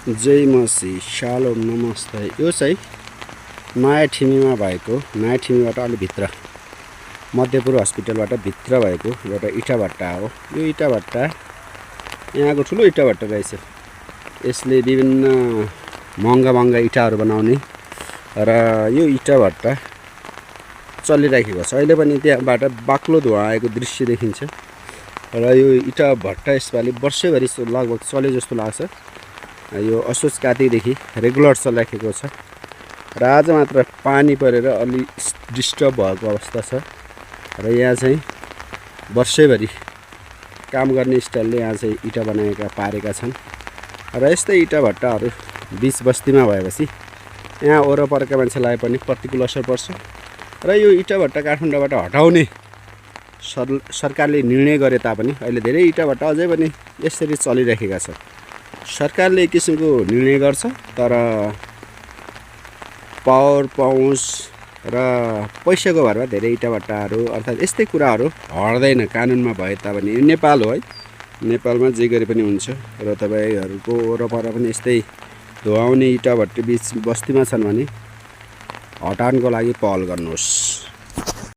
जय मसी शालोम नमस्ते। यो चाहिँ नयाँ ठिमीमा भएको, नयाँ ठिमीबाट अलि भित्र मध्यपुर हस्पिटलबाट भित्र भएको एउटा इटा भट्टा हो। यो इटा भट्टा यहाँको ठुलो इटा भट्टा रहेछ। यसले विभिन्न महँगा इटाहरू बनाउने र यो इटा भट्टा चलिरहेको छ। अहिले पनि त्यहाँबाट बाक्लो धुवा आएको दृश्य देखिन्छ र यो इटा भट्टा यसपालि वर्षैभरि लगभग चले जस्तो लाग्छ। यो असोज कार्तिकदेखि रेगुलर चलिरहेको छ र आज मात्र पानी परेर अलि डिस्टर्ब भएको अवस्था छ र यहाँ चाहिँ वर्षैभरि काम गर्ने स्टाइलले यहाँ चाहिँ इटा बनाएका पारेका छन् र यस्तै इटा भट्टाहरू बिच बस्तीमा भएपछि यहाँ वरपरका मान्छेलाई पनि प्रतिकूल असर पर्छ र यो इटा भट्टा काठमाडौँबाट हटाउने सरकारले निर्णय गरे तापनि अहिले धेरै इटा भट्टा अझै पनि यसरी चलिरहेका छन्। सरकारले एक किसिमको निर्णय गर्छ तर पावर पहुँच र पैसाको भरमा धेरै इटा भट्टाहरू अर्थात् यस्तै कुराहरू हट्दैन कानुनमा भए तापनि। यो नेपाल हो है, नेपालमा जे गरे पनि हुन्छ र तपाईहरूको वरपर पनि यस्तै धुवाउने इटा भट्टी बिच बस्तीमा छन् भने हटानको लागि पहल गर्नुहोस्।